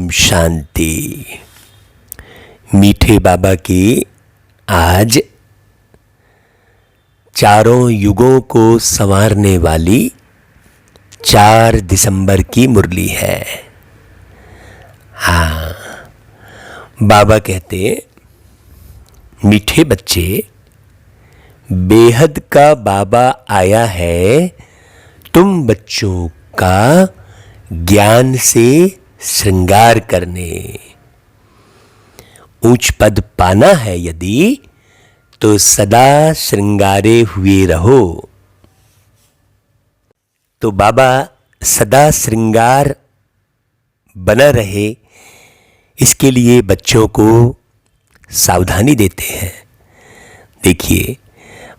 ओम शांति। मीठे बाबा की आज चारों युगों को संवारने वाली 4 दिसंबर की मुरली है। हाँ, बाबा कहते, मीठे बच्चे, बेहद का बाबा आया है तुम बच्चों का ज्ञान से श्रृंगार करने। ऊंच पद पाना है यदि तो सदा श्रृंगारे हुए रहो। तो बाबा सदा श्रृंगार बना रहे, इसके लिए बच्चों को सावधानी देते हैं। देखिए,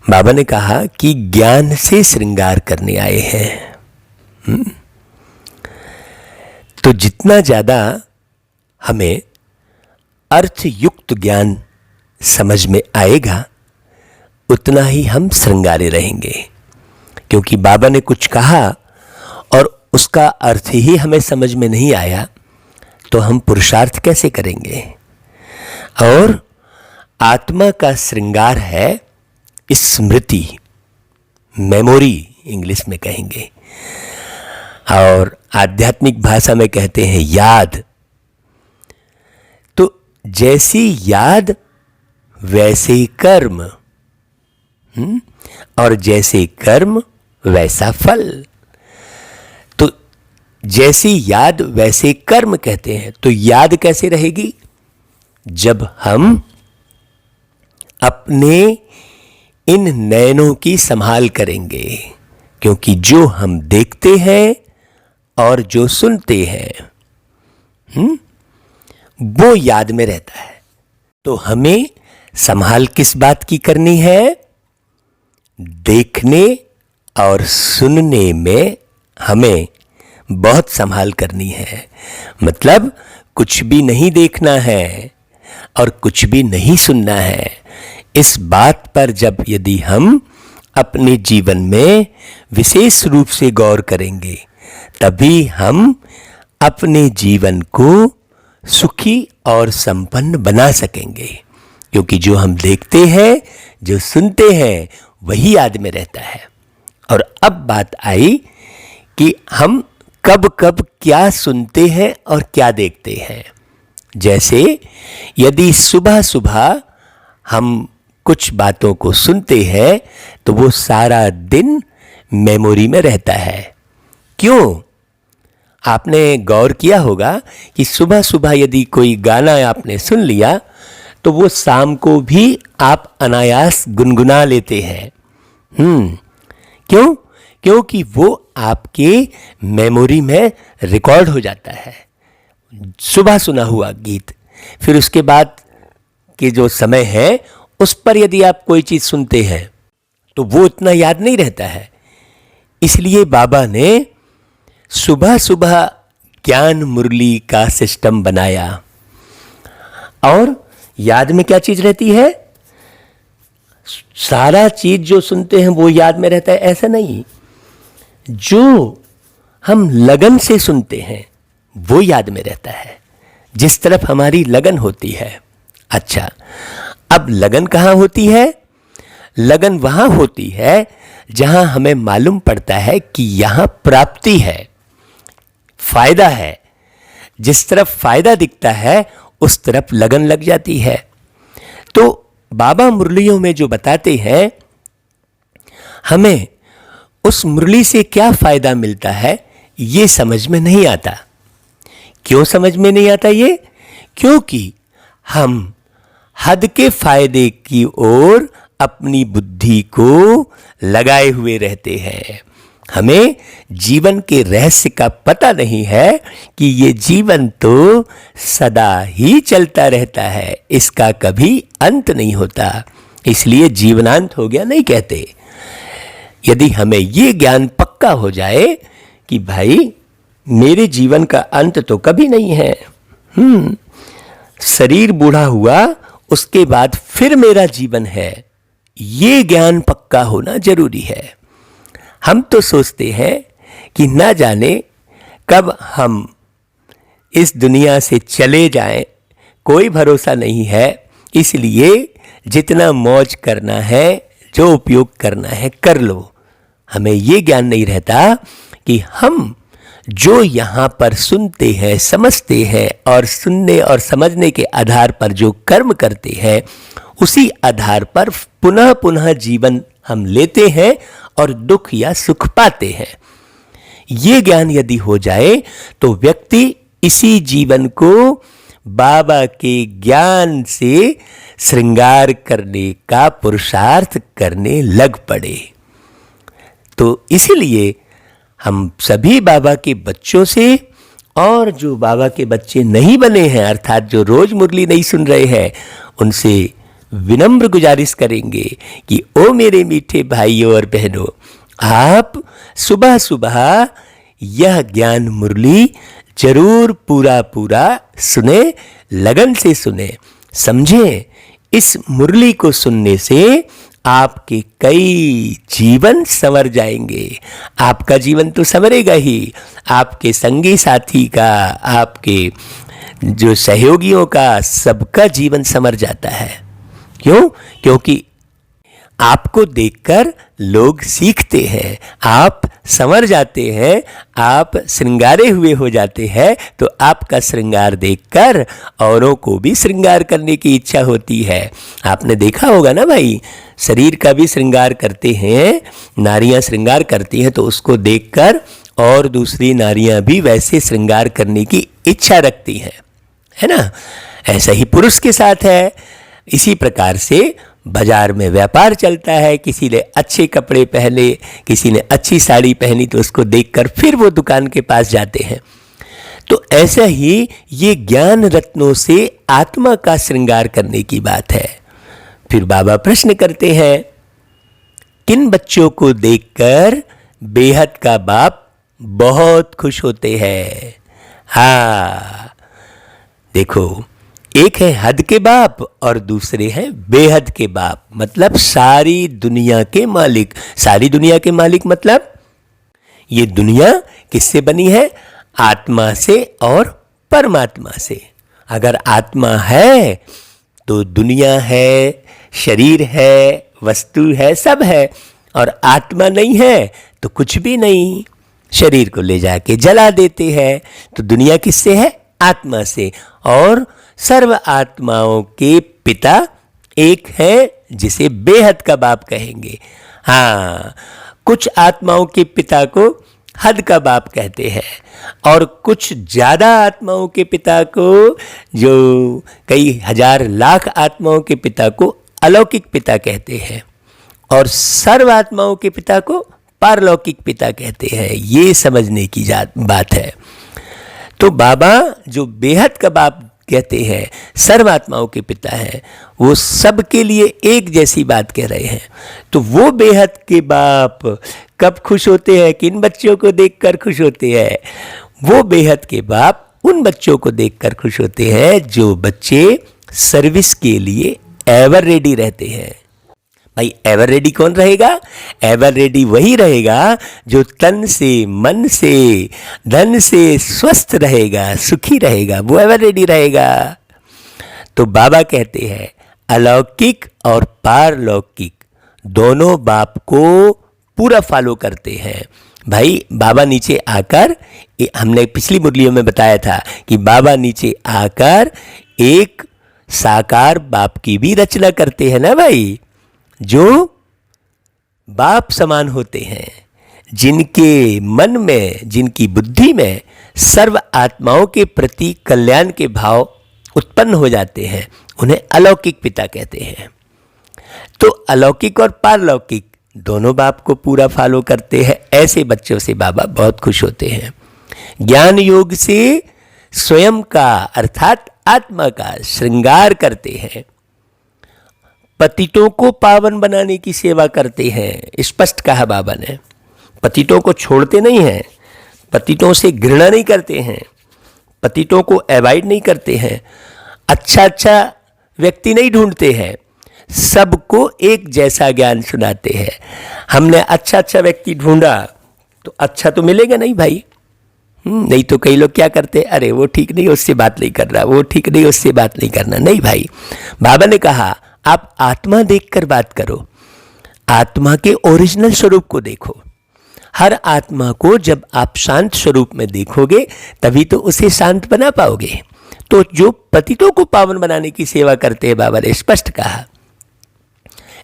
बाबा ने कहा कि ज्ञान से श्रृंगार करने आए हैं। तो जितना ज़्यादा हमें अर्थयुक्त ज्ञान समझ में आएगा, उतना ही हम श्रृंगारे रहेंगे। क्योंकि बाबा ने कुछ कहा और उसका अर्थ ही हमें समझ में नहीं आया, तो हम पुरुषार्थ कैसे करेंगे। और आत्मा का श्रृंगार है स्मृति, मेमोरी इंग्लिश में कहेंगे, और आध्यात्मिक भाषा में कहते हैं याद। तो जैसी याद वैसे कर्म, और जैसे कर्म वैसा फल। तो जैसी याद वैसे कर्म कहते हैं। तो याद कैसे रहेगी? जब हम अपने इन नयनों की संभाल करेंगे। क्योंकि जो हम देखते हैं और जो सुनते हैं वो याद में रहता है। तो हमें संभाल किस बात की करनी है? देखने और सुनने में हमें बहुत संभाल करनी है। मतलब कुछ भी नहीं देखना है और कुछ भी नहीं सुनना है। इस बात पर जब यदि हम अपने जीवन में विशेष रूप से गौर करेंगे, तभी हम अपने जीवन को सुखी और संपन्न बना सकेंगे। क्योंकि जो हम देखते हैं, जो सुनते हैं, वही याद में रहता है। और अब बात आई कि हम कब कब क्या सुनते हैं और क्या देखते हैं। जैसे यदि सुबह सुबह हम कुछ बातों को सुनते हैं तो वो सारा दिन मेमोरी में रहता है। क्यों? आपने गौर किया होगा कि सुबह सुबह यदि कोई गाना आपने सुन लिया तो वो शाम को भी आप अनायास गुनगुना लेते हैं। क्यों? क्योंकि वो आपके मेमोरी में रिकॉर्ड हो जाता है, सुबह सुना हुआ गीत। फिर उसके बाद के जो समय है उस पर यदि आप कोई चीज सुनते हैं तो वो इतना याद नहीं रहता है। इसलिए बाबा ने सुबह सुबह ज्ञान मुरली का सिस्टम बनाया। और याद में क्या चीज रहती है? सारा चीज जो सुनते हैं वो याद में रहता है, ऐसा नहीं। जो हम लगन से सुनते हैं वो याद में रहता है, जिस तरफ हमारी लगन होती है। अच्छा, अब लगन कहाँ होती है? लगन वहां होती है जहां हमें मालूम पड़ता है कि यहां प्राप्ति है, फायदा है। जिस तरफ फायदा दिखता है उस तरफ लगन लग जाती है। तो बाबा मुरलियों में जो बताते हैं, हमें उस मुरली से क्या फायदा मिलता है ये समझ में नहीं आता। क्यों समझ में नहीं आता ये? क्योंकि हम हद के फायदे की ओर अपनी बुद्धि को लगाए हुए रहते हैं। हमें जीवन के रहस्य का पता नहीं है कि ये जीवन तो सदा ही चलता रहता है, इसका कभी अंत नहीं होता। इसलिए जीवनांत हो गया नहीं कहते। यदि हमें ये ज्ञान पक्का हो जाए कि भाई मेरे जीवन का अंत तो कभी नहीं है, शरीर बूढ़ा हुआ उसके बाद फिर मेरा जीवन है, ये ज्ञान पक्का होना जरूरी है। हम तो सोचते हैं कि ना जाने कब हम इस दुनिया से चले जाएं, कोई भरोसा नहीं है। इसलिए जितना मौज करना है, जो उपयोग करना है कर लो। हमें ये ज्ञान नहीं रहता कि हम जो यहाँ पर सुनते हैं, समझते हैं और सुनने और समझने के आधार पर जो कर्म करते हैं, उसी आधार पर पुनः पुनः जीवन हम लेते हैं और दुख या सुख पाते हैं। ये ज्ञान यदि हो जाए तो व्यक्ति इसी जीवन को बाबा के ज्ञान से श्रृंगार करने का पुरुषार्थ करने लग पड़े। तो इसीलिए हम सभी बाबा के बच्चों से, और जो बाबा के बच्चे नहीं बने हैं अर्थात जो रोज मुरली नहीं सुन रहे हैं, उनसे विनम्र गुजारिश करेंगे कि ओ मेरे मीठे भाइयों और बहनों, आप सुबह सुबह यह ज्ञान मुरली जरूर पूरा पूरा सुने, लगन से सुने, समझें। इस मुरली को सुनने से आपके कई जीवन संवर जाएंगे। आपका जीवन तो संवरेगा ही, आपके संगी साथी का, आपके जो सहयोगियों का, सबका जीवन संवर जाता है। क्यों? क्योंकि आपको देखकर लोग सीखते हैं, आप संवर जाते हैं, आप श्रृंगारे हुए हो जाते हैं, तो आपका श्रृंगार देखकर औरों को भी श्रृंगार करने की इच्छा होती है। आपने देखा होगा ना भाई, शरीर का भी श्रृंगार करते हैं, नारियां श्रृंगार करती हैं, तो उसको देखकर और दूसरी नारियां भी वैसे श्रृंगार करने की इच्छा रखती हैं, है ना। ऐसा ही पुरुष के साथ है। इसी प्रकार से बाजार में व्यापार चलता है, किसी ने अच्छे कपड़े पहने, किसी ने अच्छी साड़ी पहनी, तो उसको देखकर फिर वो दुकान के पास जाते हैं। तो ऐसा ही ये ज्ञान रत्नों से आत्मा का श्रृंगार करने की बात है। फिर बाबा प्रश्न करते हैं, किन बच्चों को देखकर बेहद का बाप बहुत खुश होते हैं? हाँ, देखो, एक है हद के बाप और दूसरे हैं बेहद के बाप, मतलब सारी दुनिया के मालिक। सारी दुनिया के मालिक मतलब ये दुनिया किससे बनी है? आत्मा से और परमात्मा से। अगर आत्मा है तो दुनिया है, शरीर है, वस्तु है, सब है। और आत्मा नहीं है तो कुछ भी नहीं। शरीर को ले जाके जला देते हैं। तो दुनिया किससे है? आत्मा से। और सर्व आत्माओं के पिता एक है, जिसे बेहद का बाप कहेंगे। हाँ, कुछ आत्माओं के पिता को हद का बाप कहते हैं, और कुछ ज़्यादा आत्माओं के पिता को, जो कई हजार लाख आत्माओं के पिता को अलौकिक पिता कहते हैं, और सर्व आत्माओं के पिता को पारलौकिक पिता कहते हैं। ये समझने की बात है। तो बाबा जो बेहद का बाप कहते हैं, सर्वात्माओं के पिता हैं, वो सबके लिए एक जैसी बात कह रहे हैं। तो वो बेहद के बाप कब खुश होते हैं? किन बच्चों को देखकर खुश होते हैं? वो बेहद के बाप उन बच्चों को देखकर खुश होते हैं जो बच्चे सर्विस के लिए एवर रेडी रहते हैं। भाई, एवर रेडी कौन रहेगा? एवर रेडी वही रहेगा जो तन से, मन से, धन से स्वस्थ रहेगा, सुखी रहेगा, वो एवर रेडी रहेगा। तो बाबा कहते हैं अलौकिक और पारलौकिक दोनों बाप को पूरा फॉलो करते हैं। भाई, बाबा नीचे आकर, हमने पिछली मुरलियों में बताया था कि बाबा नीचे आकर एक साकार बाप की भी रचना करते हैं ना भाई, जो बाप समान होते हैं, जिनके मन में, जिनकी बुद्धि में सर्व आत्माओं के प्रति कल्याण के भाव उत्पन्न हो जाते हैं, उन्हें अलौकिक पिता कहते हैं। तो अलौकिक और पारलौकिक दोनों बाप को पूरा फॉलो करते हैं। ऐसे बच्चों से बाबा बहुत खुश होते हैं। ज्ञान योग से स्वयं का अर्थात आत्मा का श्रृंगार करते हैं। पतितों को पावन बनाने की सेवा करते हैं। स्पष्ट कहा बाबा ने, पतितों को छोड़ते नहीं हैं, पतितों से घृणा नहीं करते हैं, पतितों को अवॉइड नहीं करते हैं, अच्छा व्यक्ति नहीं ढूंढते हैं, सबको एक जैसा ज्ञान सुनाते हैं। हमने अच्छा व्यक्ति ढूंढा तो अच्छा तो मिलेगा नहीं भाई। नहीं तो कई लोग क्या करते, अरे वो ठीक नहीं उससे बात नहीं कर रहा, वो ठीक नहीं उससे बात नहीं करना। नहीं भाई, बाबा ने कहा आप आत्मा देखकर बात करो, आत्मा के ओरिजिनल स्वरूप को देखो। हर आत्मा को जब आप शांत स्वरूप में देखोगे तभी तो उसे शांत बना पाओगे। तो जो पतितों को पावन बनाने की सेवा करते हैं, बाबा ने स्पष्ट कहा,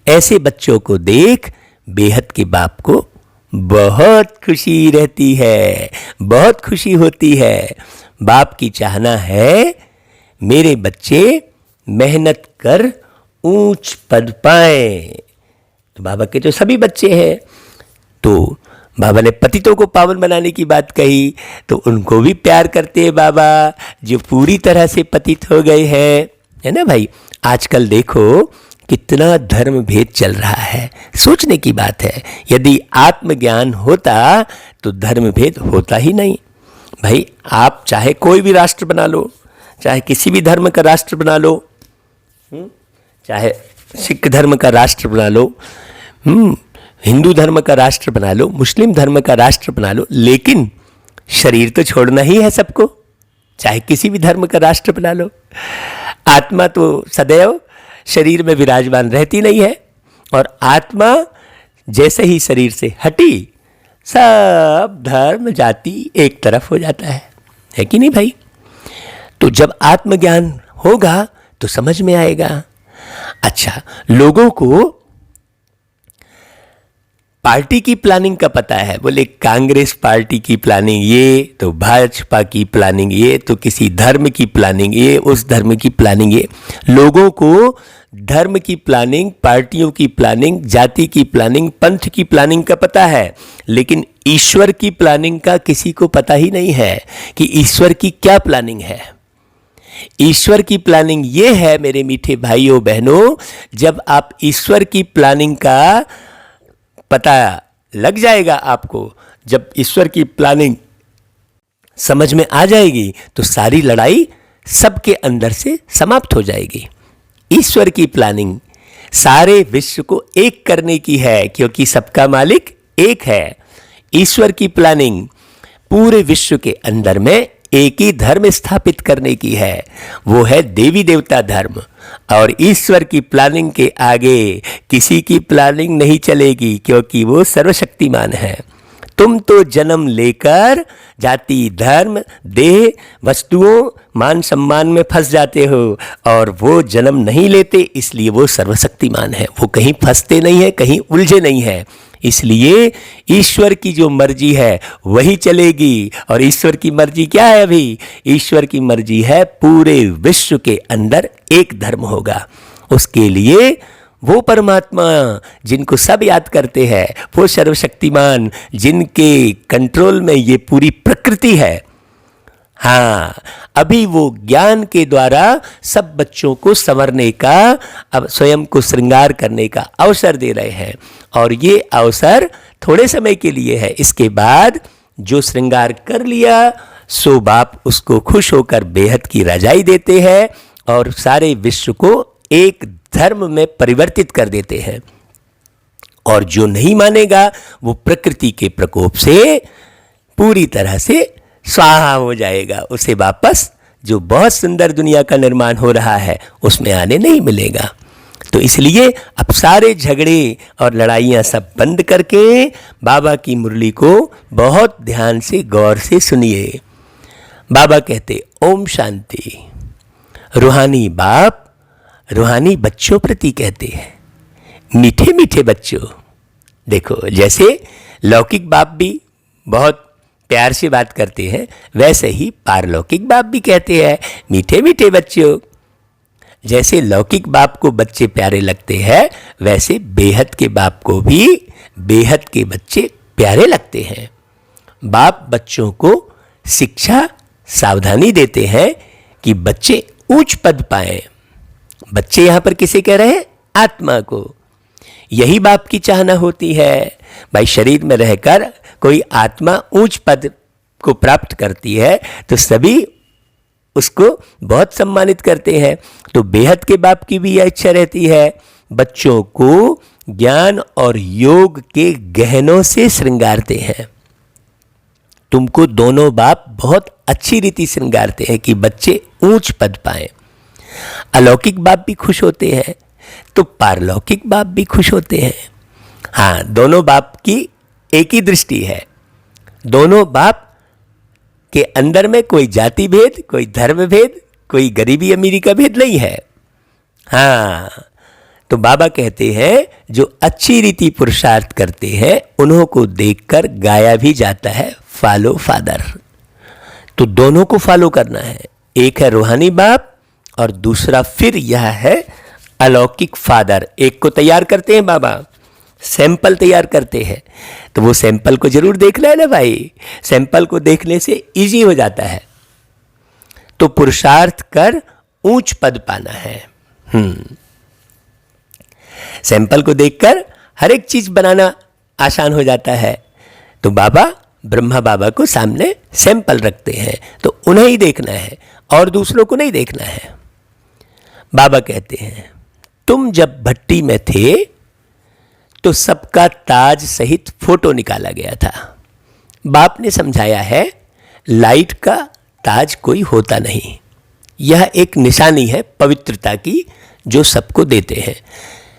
ऐसे बच्चों को देख बेहद के बाप को बहुत खुशी रहती है, बहुत खुशी होती है। बाप की चाहना है मेरे बच्चे मेहनत कर ऊंच पद पाएं। तो बाबा के जो सभी बच्चे हैं, तो बाबा ने पतितों को पावन बनाने की बात कही तो उनको भी प्यार करते हैं बाबा, जो पूरी तरह से पतित हो गए हैं, है ना भाई। आजकल देखो कितना धर्म भेद चल रहा है, सोचने की बात है। यदि आत्मज्ञान होता तो धर्म भेद होता ही नहीं भाई। आप चाहे कोई भी राष्ट्र बना लो, चाहे किसी भी धर्म का राष्ट्र बना लो, चाहे सिख धर्म का राष्ट्र बना लो, हिंदू धर्म का राष्ट्र बना लो, मुस्लिम धर्म का राष्ट्र बना लो, लेकिन शरीर तो छोड़ना ही है सबको। चाहे किसी भी धर्म का राष्ट्र बना लो, आत्मा तो सदैव शरीर में विराजमान रहती नहीं है, और आत्मा जैसे ही शरीर से हटी सब धर्म जाति एक तरफ हो जाता है कि नहीं भाई। तो जब आत्मज्ञान होगा तो समझ में आएगा। अच्छा, लोगों को पार्टी की प्लानिंग का पता है, बोले कांग्रेस पार्टी की प्लानिंग ये, तो भाजपा की प्लानिंग ये, तो किसी धर्म की प्लानिंग ये, उस धर्म की प्लानिंग ये। लोगों को धर्म की प्लानिंग, पार्टियों की प्लानिंग, जाति की प्लानिंग, पंथ की प्लानिंग का पता है, लेकिन ईश्वर की प्लानिंग का किसी को पता ही नहीं है कि ईश्वर की क्या प्लानिंग है। ईश्वर की प्लानिंग ये है मेरे मीठे भाइयों बहनों, जब आप ईश्वर की प्लानिंग का पता लग जाएगा आपको, जब ईश्वर की प्लानिंग समझ में आ जाएगी तो सारी लड़ाई सबके अंदर से समाप्त हो जाएगी। ईश्वर की प्लानिंग सारे विश्व को एक करने की है, क्योंकि सबका मालिक एक है। ईश्वर की प्लानिंग पूरे विश्व के अंदर में एक ही धर्म स्थापित करने की है, वो है देवी देवता धर्म। और ईश्वर की प्लानिंग के आगे किसी की प्लानिंग नहीं चलेगी, क्योंकि वो सर्वशक्तिमान है। तुम तो जन्म लेकर जाति, धर्म, देह, वस्तुओं, मान सम्मान में फंस जाते हो, और वो जन्म नहीं लेते, इसलिए वो सर्वशक्तिमान है। वो कहीं फंसते नहीं है, कहीं उलझे नहीं है। इसलिए ईश्वर की जो मर्जी है वही चलेगी। और ईश्वर की मर्जी क्या है अभी? ईश्वर की मर्जी है पूरे विश्व के अंदर एक धर्म होगा। उसके लिए वो परमात्मा जिनको सब याद करते हैं, वो सर्वशक्तिमान जिनके कंट्रोल में ये पूरी प्रकृति है, हाँ, अभी वो ज्ञान के द्वारा सब बच्चों को संवरने का, अब स्वयं को श्रृंगार करने का अवसर दे रहे हैं। और ये अवसर थोड़े समय के लिए है। इसके बाद जो श्रृंगार कर लिया सो बाप उसको खुश होकर बेहद की रजाई देते हैं और सारे विश्व को एक धर्म में परिवर्तित कर देते हैं। और जो नहीं मानेगा वो प्रकृति के प्रकोप से पूरी तरह से स्वाहा हो जाएगा। उसे वापस जो बहुत सुंदर दुनिया का निर्माण हो रहा है उसमें आने नहीं मिलेगा। तो इसलिए अब सारे झगड़े और लड़ाइयाँ सब बंद करके बाबा की मुरली को बहुत ध्यान से गौर से सुनिए। बाबा कहते ओम शांति। रूहानी बाप रूहानी बच्चों प्रति कहते हैं, मीठे मीठे बच्चों। देखो जैसे लौकिक बाप भी बहुत प्यार से बात करते हैं, वैसे ही पारलौकिक बाप भी कहते हैं मीठे मीठे बच्चों। जैसे लौकिक बाप को बच्चे प्यारे लगते हैं, वैसे बेहद के बाप को भी बेहद के बच्चे प्यारे लगते हैं। बाप बच्चों को शिक्षा सावधानी देते हैं कि बच्चे उच्च पद पाएं। बच्चे यहां पर किसे कह रहे हैं? आत्मा को। यही बाप की चाहना होती है। भाई शरीर में रहकर कोई आत्मा ऊंच पद को प्राप्त करती है तो सभी उसको बहुत सम्मानित करते हैं। तो बेहद के बाप की भी यह इच्छा रहती है बच्चों को ज्ञान और योग के गहनों से श्रृंगारते हैं। तुमको दोनों बाप बहुत अच्छी रीति श्रृंगारते हैं कि बच्चे ऊंच पद पाएं। अलौकिक बाप भी खुश होते हैं तो पारलौकिक बाप भी खुश होते हैं। हाँ, दोनों बाप की एक ही दृष्टि है। दोनों बाप के अंदर में कोई जाति भेद, कोई धर्म भेद, कोई गरीबी अमीरी का भेद नहीं है। हाँ, तो बाबा कहते हैं जो अच्छी रीति पुरुषार्थ करते हैं उन्हों को देखकर गाया भी जाता है फॉलो फादर। तो दोनों को फॉलो करना है। एक है रूहानी बाप और दूसरा फिर यह है अलौकिक फादर। एक को तैयार करते हैं बाबा, सैंपल तैयार करते हैं, तो वो सैंपल को जरूर देखना है ना भाई। सैंपल को देखने से इजी हो जाता है। तो पुरुषार्थ कर ऊंच पद पाना है। सैंपल को देखकर हर एक चीज बनाना आसान हो जाता है। तो बाबा ब्रह्मा बाबा को सामने सैंपल रखते हैं, तो उन्हें ही देखना है और दूसरों को नहीं देखना है। बाबा कहते हैं तुम जब भट्टी में थे तो सबका ताज सहित फोटो निकाला गया था। बाप ने समझाया है लाइट का ताज कोई होता नहीं, यह एक निशानी है पवित्रता की जो सबको देते हैं।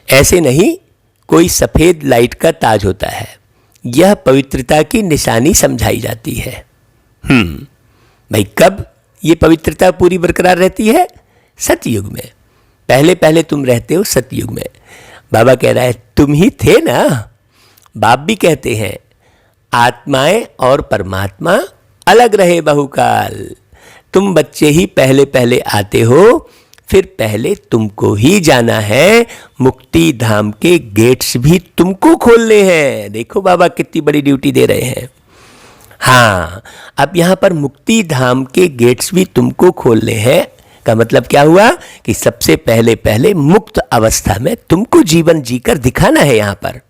ऐसे नहीं कोई सफेद लाइट का ताज होता है, यह पवित्रता की निशानी समझाई जाती है। भाई कब ये पवित्रता पूरी बरकरार रहती है? सतयुग में। पहले पहले तुम रहते हो सतयुग में। बाबा कह रहा है तुम ही थे ना। बाप भी कहते हैं आत्माएं और परमात्मा अलग रहे बहुकाल। तुम बच्चे ही पहले पहले आते हो, फिर पहले तुमको ही जाना है। मुक्ति धाम के गेट्स भी तुमको खोलने हैं। देखो बाबा कितनी बड़ी ड्यूटी दे रहे हैं। हाँ, अब यहां पर मुक्ति धाम के गेट्स भी तुमको खोलने हैं का मतलब क्या हुआ कि सबसे पहले पहले मुक्त अवस्था में तुमको जीवन जीकर दिखाना है। यहां पर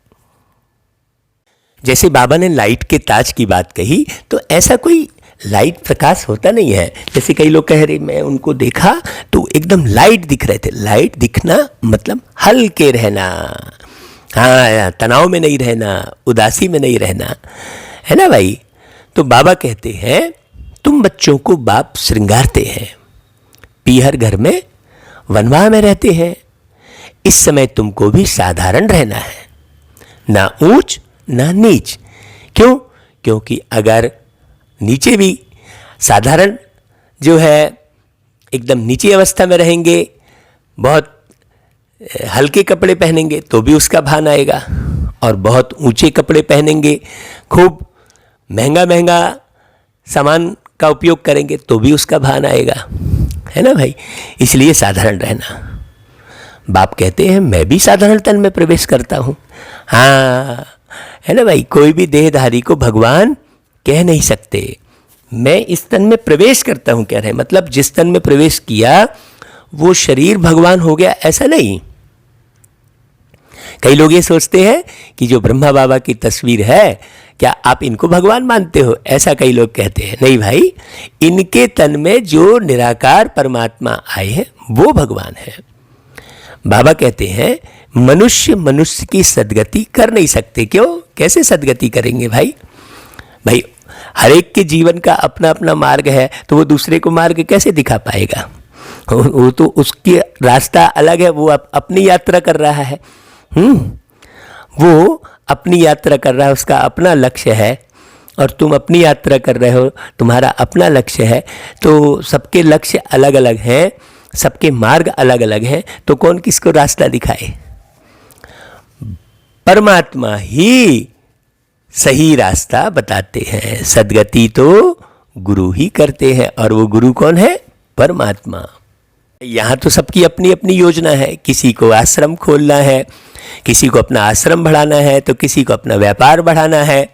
जैसे बाबा ने लाइट के ताज की बात कही, तो ऐसा कोई लाइट प्रकाश होता नहीं है। जैसे कई लोग कह रहे, मैं उनको देखा तो एकदम लाइट दिख रहे थे। लाइट दिखना मतलब हल्के रहना, हाँ, तनाव में नहीं रहना, उदासी में नहीं रहना, है ना भाई। तो बाबा कहते हैं तुम बच्चों को बाप श्रृंगारते हैं। पीहर घर में वनवाह में रहते हैं। इस समय तुमको भी साधारण रहना है, ना ऊंच ना नीच। क्यों? क्योंकि अगर नीचे भी साधारण जो है एकदम नीची अवस्था में रहेंगे, बहुत हल्के कपड़े पहनेंगे तो भी उसका भान आएगा, और बहुत ऊंचे कपड़े पहनेंगे, खूब महंगा महंगा सामान का उपयोग करेंगे तो भी उसका भान आएगा, है ना भाई। इसलिए साधारण रहना। बाप कहते हैं मैं भी साधारण तन में प्रवेश करता हूँ। हाँ, है ना भाई। कोई भी देहधारी को भगवान कह नहीं सकते। मैं इस तन में प्रवेश करता हूँ कह रहे हैं, मतलब जिस तन में प्रवेश किया वो शरीर भगवान हो गया, ऐसा नहीं। कई लोग ये सोचते हैं कि जो ब्रह्मा बाबा की तस्वीर है, क्या आप इनको भगवान मानते हो? ऐसा कई लोग कहते हैं। नहीं भाई, इनके तन में जो निराकार परमात्मा आए हैं वो भगवान है। बाबा कहते हैं मनुष्य मनुष्य की सदगति कर नहीं सकते। क्यों? कैसे सदगति करेंगे भाई? भाई हर एक के जीवन का अपना अपना मार्ग है, तो वो दूसरे को मार्ग कैसे दिखा पाएगा? वो तो उसकी रास्ता अलग है, वो अपनी यात्रा कर रहा है। वो अपनी यात्रा कर रहा है, उसका अपना लक्ष्य है, और तुम अपनी यात्रा कर रहे हो, तुम्हारा अपना लक्ष्य है। तो सबके लक्ष्य अलग अलग हैं, सबके मार्ग अलग अलग हैं, तो कौन किसको रास्ता दिखाए? परमात्मा ही सही रास्ता बताते हैं। सदगति तो गुरु ही करते हैं, और वो गुरु कौन है? परमात्मा। यहाँ तो सबकी अपनी अपनी योजना है। किसी को आश्रम खोलना है, किसी को अपना आश्रम बढ़ाना है, तो किसी को अपना व्यापार बढ़ाना है,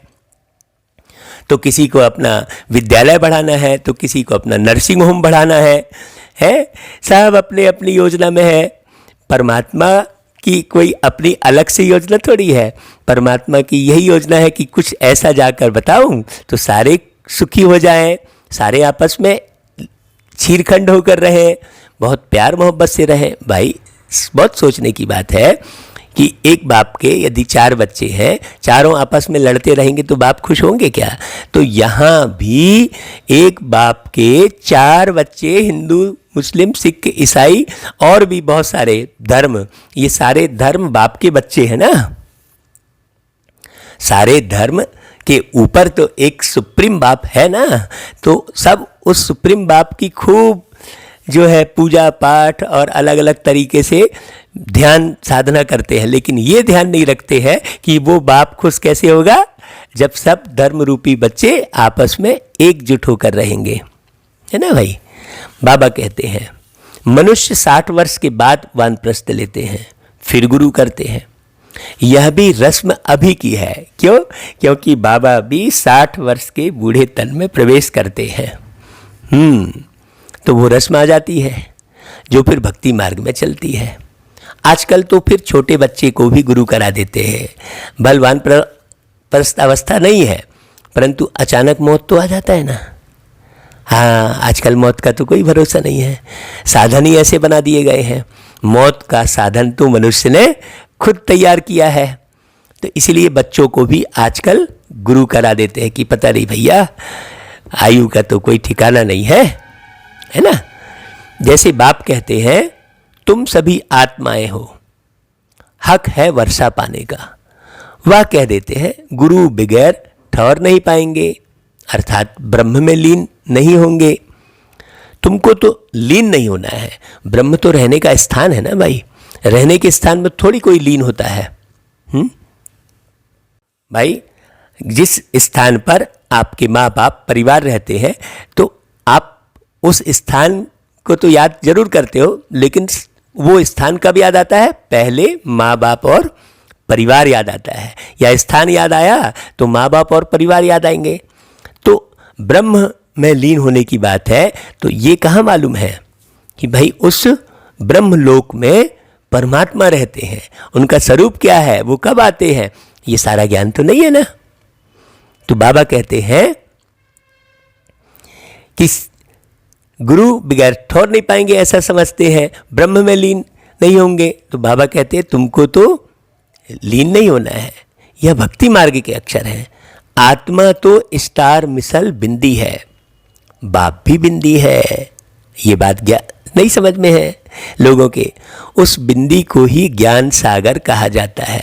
तो किसी को अपना विद्यालय बढ़ाना है, तो किसी को अपना नर्सिंग होम बढ़ाना है। सब अपने अपनी योजना में है। परमात्मा की कोई अपनी अलग से योजना थोड़ी है। परमात्मा की यही योजना है कि कुछ ऐसा जाकर बताऊं तो सारे सुखी हो जाएं, सारे आपस में छीरखंड होकर रहें, बहुत प्यार मोहब्बत से रहें। भाई बहुत सोचने की बात है कि एक बाप के यदि 4 बच्चे हैं, चारों आपस में लड़ते रहेंगे तो बाप खुश होंगे क्या? तो यहाँ भी एक बाप के 4 बच्चे, हिंदू, मुस्लिम, सिख, ईसाई और भी बहुत सारे धर्म, ये सारे धर्म बाप के बच्चे हैं ना। सारे धर्म के ऊपर तो एक सुप्रीम बाप है ना, तो सब उस सुप्रीम बाप की खूब जो है पूजा पाठ और अलग अलग तरीके से ध्यान साधना करते हैं, लेकिन ये ध्यान नहीं रखते हैं कि वो बाप खुश कैसे होगा जब सब धर्म रूपी बच्चे आपस में एकजुट होकर रहेंगे, है ना भाई। बाबा कहते हैं मनुष्य 60 वर्ष के बाद वानप्रस्थ लेते हैं, फिर गुरु करते हैं। यह भी रस्म अभी की है। क्यों? क्योंकि बाबा भी 60 वर्ष के बूढ़े तन में प्रवेश करते हैं। तो वो रस्म आ जाती है जो फिर भक्ति मार्ग में चलती है। आजकल तो फिर छोटे बच्चे को भी गुरु करा देते हैं। बलवान प्रस्थ अवस्था नहीं है, परंतु अचानक मौत तो आ जाता है ना। हाँ, आजकल मौत का तो कोई भरोसा नहीं है, साधन ही ऐसे बना दिए गए हैं। मौत का साधन तो मनुष्य ने खुद तैयार किया है, तो इसलिए बच्चों को भी आजकल गुरु करा देते हैं कि पता नहीं भैया, आयु का तो कोई ठिकाना नहीं है ना। जैसे बाप कहते हैं तुम सभी आत्माएं हो, हक है वर्षा पाने का। वह कह देते हैं गुरु बगैर ठहर नहीं पाएंगे, अर्थात ब्रह्म में लीन नहीं होंगे। तुमको तो लीन नहीं होना है, ब्रह्म तो रहने का स्थान है ना भाई। रहने के स्थान में थोड़ी कोई लीन होता है। भाई, जिस स्थान पर आपके माँ बाप परिवार रहते हैं तो आप उस स्थान को तो याद जरूर करते हो, लेकिन वो स्थान कब याद आता है? पहले माँ बाप और परिवार याद आता है, या स्थान याद आया तो माँ बाप और परिवार याद आएंगे। तो ब्रह्म में लीन होने की बात है, तो ये कहाँ मालूम है कि भाई उस ब्रह्म लोक में परमात्मा रहते हैं, उनका स्वरूप क्या है, वो कब आते हैं, ये सारा ज्ञान तो नहीं है ना। तो बाबा कहते हैं कि गुरु बगैर ठहर नहीं पाएंगे, ऐसा समझते हैं, ब्रह्म में लीन नहीं होंगे। तो बाबा कहते हैं तुमको तो लीन नहीं होना है। यह भक्ति मार्ग के अक्षर हैं। आत्मा तो स्टार मिसल बिंदी है, बाप भी बिंदी है। ये बात नहीं समझ में है लोगों के। उस बिंदी को ही ज्ञान सागर कहा जाता है।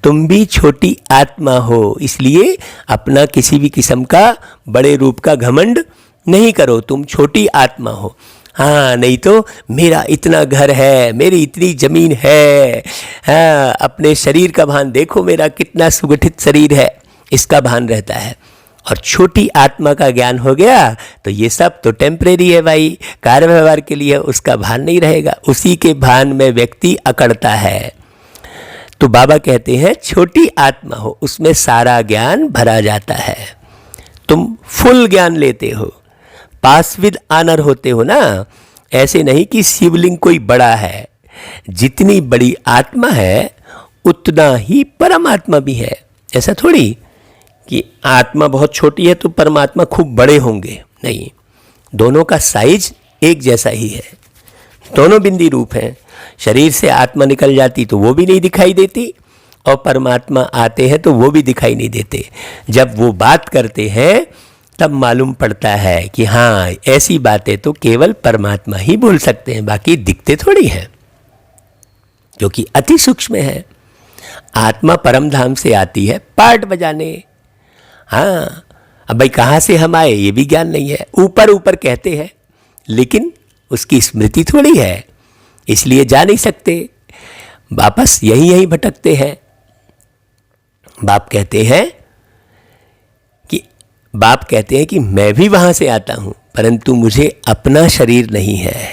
तुम भी छोटी आत्मा हो, इसलिए अपना किसी भी किस्म का बड़े रूप का घमंड नहीं करो। तुम छोटी आत्मा हो। हाँ, नहीं तो मेरा इतना घर है, मेरी इतनी जमीन है, हाँ, अपने शरीर का भान देखो, मेरा कितना सुगठित शरीर है, इसका भान रहता है। और छोटी आत्मा का ज्ञान हो गया तो ये सब तो टेम्परेरी है भाई, कार्य व्यवहार के लिए उसका भान नहीं रहेगा। उसी के भान में व्यक्ति अकड़ता है। तो बाबा कहते हैं छोटी आत्मा हो, उसमें सारा ज्ञान भरा जाता है। तुम फुल ज्ञान लेते हो, पास विद आनर होते हो ना। ऐसे नहीं कि शिवलिंग कोई बड़ा है। जितनी बड़ी आत्मा है उतना ही परमात्मा भी है। ऐसा थोड़ी कि आत्मा बहुत छोटी है तो परमात्मा खूब बड़े होंगे, नहीं। दोनों का साइज एक जैसा ही है, दोनों बिंदी रूप हैं। शरीर से आत्मा निकल जाती तो वो भी नहीं दिखाई देती, और परमात्मा आते हैं तो वो भी दिखाई नहीं देते। जब वो बात करते हैं तब मालूम पड़ता है कि हाँ, ऐसी बातें तो केवल परमात्मा ही बोल सकते हैं, बाकी दिखते थोड़ी हैं, जो कि अति सूक्ष्म है। आत्मा परम धाम से आती है पार्ट बजाने। हाँ, अब भाई कहाँ से हम आए ये भी ज्ञान नहीं है। ऊपर ऊपर कहते हैं, लेकिन उसकी स्मृति थोड़ी है, इसलिए जा नहीं सकते, वापस यहीं भटकते हैं। बाप कहते हैं कि मैं भी वहाँ से आता हूँ, परंतु मुझे अपना शरीर नहीं है।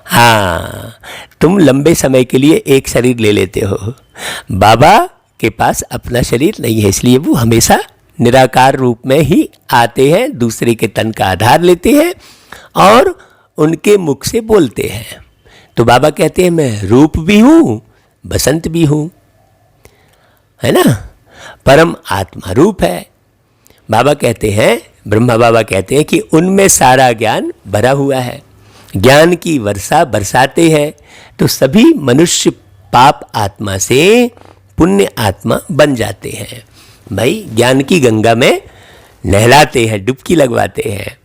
हाँ, तुम लंबे समय के लिए एक शरीर ले लेते हो, बाबा के पास अपना शरीर नहीं है, इसलिए वो हमेशा निराकार रूप में ही आते हैं, दूसरे के तन का आधार लेते हैं और उनके मुख से बोलते हैं। तो बाबा कहते हैं मैं रूप भी हूँ, बसंत भी हूँ, है ना। परम आत्मा रूप है। बाबा कहते हैं, ब्रह्मा बाबा कहते हैं कि उनमें सारा ज्ञान भरा हुआ है। ज्ञान की वर्षा बरसाते हैं तो सभी मनुष्य पाप आत्मा से पुण्य आत्मा बन जाते हैं। भाई ज्ञान की गंगा में नहलाते हैं, डुबकी लगवाते हैं।